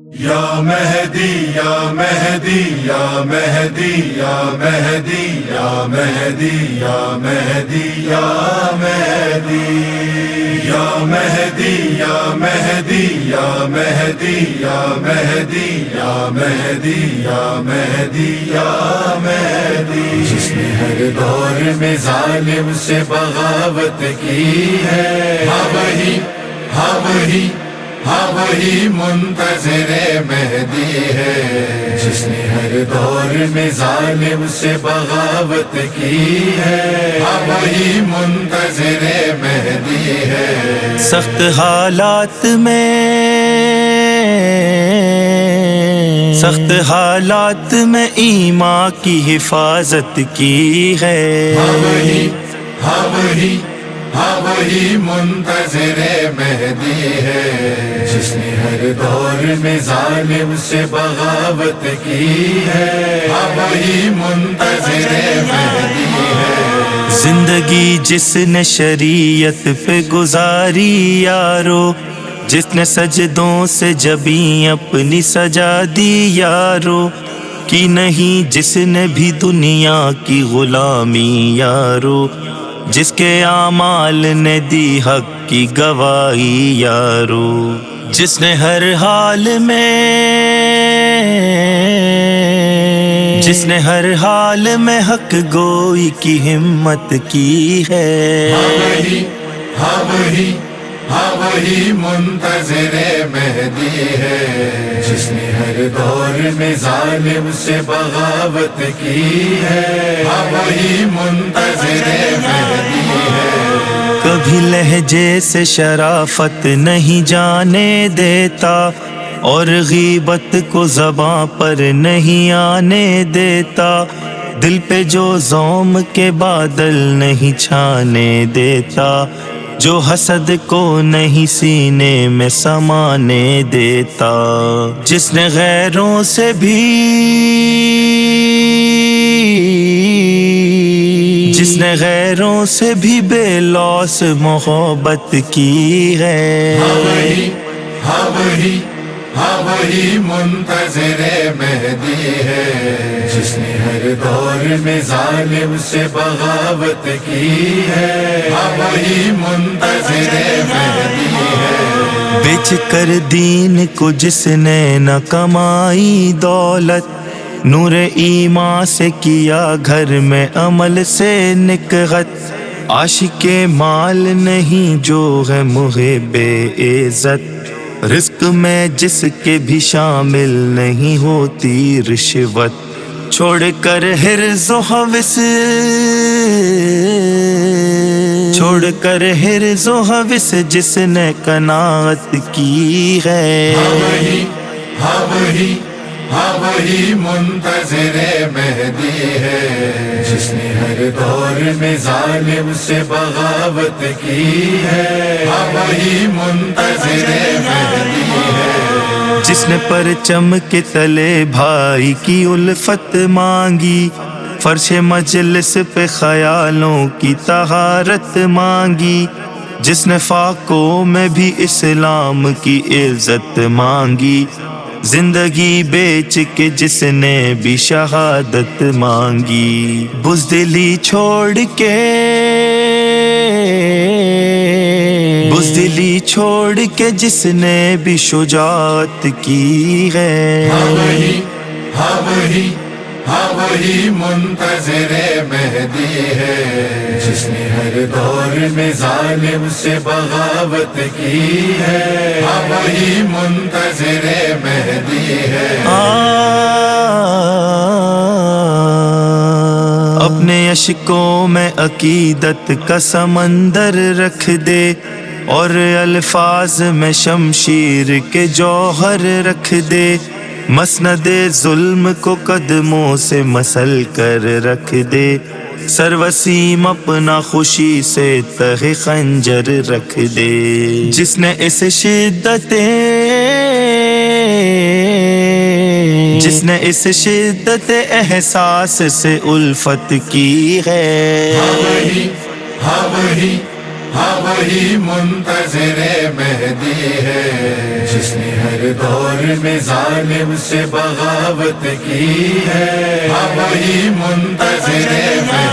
یا مہدی یا مہدی یا مہدی یا مہدی یا مہدی یا مہدی یا مہدی یا مہدی یا مہدی یا مہدی یا مہدی یا مہدی یا مہدی یا مہدی جس نے ہر دور میں ظالم سے بغاوت کی ہے ہاں وہی منتظر مہدی ہے جس نے ہر دور میں ظالم سے بغاوت کی ہے ہاں وہی منتظر مہدی ہے سخت حالات میں ایمان کی حفاظت کی ہے ہاں وہی منتظر مہدی ہے جس نے ہر دور میں ظالم سے بغاوت کی ہے ہاں وہی منتظر مہدی ہے زندگی جس نے شریعت پہ گزاری یارو، جس نے سجدوں سے جبیں اپنی سجا دی یارو، کی نہیں جس نے بھی دنیا کی غلامی یارو، جس کے اعمال نے دی حق کی گواہی یارو، جس نے ہر حال میں حق گوئی کی ہمت کی ہے ہاں وہی منتظر مہدی ہے جس نے ہر دور میں ظالم سے بغاوت کی ہے ہاں وہی منتظر مہدی ہے کبھی لہجے سے شرافت نہیں جانے دیتا اور غیبت کو زباں پر نہیں آنے دیتا، دل پہ جو زوم کے بادل نہیں چھانے دیتا، جو حسد کو نہیں سینے میں سمانے دیتا، جس نے غیروں سے بھی بے لوث محبت کی ہے ہاں وہی منتظر مہدی ہے جس نے ہر دور میں ظالم سے بغاوت کی ہے ہاں وہی منتظر مہدی ہے بیچ کر دین کو جس نے نہ کمائی دولت، نور ایمان سے کیا گھر میں عمل سے نکغت، عاشق مال نہیں جو ہے محب عزت، رزق میں جس کے بھی شامل نہیں ہوتی رشوت، چھوڑ کر حرص و حوث جس نے قناعت کی ہے ہاں وہی منتظر مہدی ہے جس نے ہر دور میں ظالم سے بغاوت کی ہے ہاں وہی منتظر مہدی ہے جس نے پرچم کے تلے بھائی کی الفت مانگی، فرش مجلس پہ خیالوں کی طہارت مانگی، جس نے فاقوں میں بھی اسلام کی عزت مانگی، زندگی بیچ کے جس نے بھی شہادت مانگی، بزدلی چھوڑ کے جس نے بھی شجاعت کی ہے ہاں وہی منتظر مہدی ہے جس نے ہر دور میں ظالم سے بغاوت کی ہے ہاں وہی منتظر مہدی ہے اپنے اشکوں میں عقیدت کا سمندر رکھ دے اور الفاظ میں شمشیر کے جوہر رکھ دے، مسند ظلم کو قدموں سے مسل کر رکھ دے، سروسیم اپنا خوشی سے تہ خنجر رکھ دے، جس نے اس شدت احساس سے الفت کی ہے ہاں وہی منتظر مہدی ہے جس نے ہر دور میں ظالم سے بغاوت کی ہے، ہاں وہی منتظر مہدی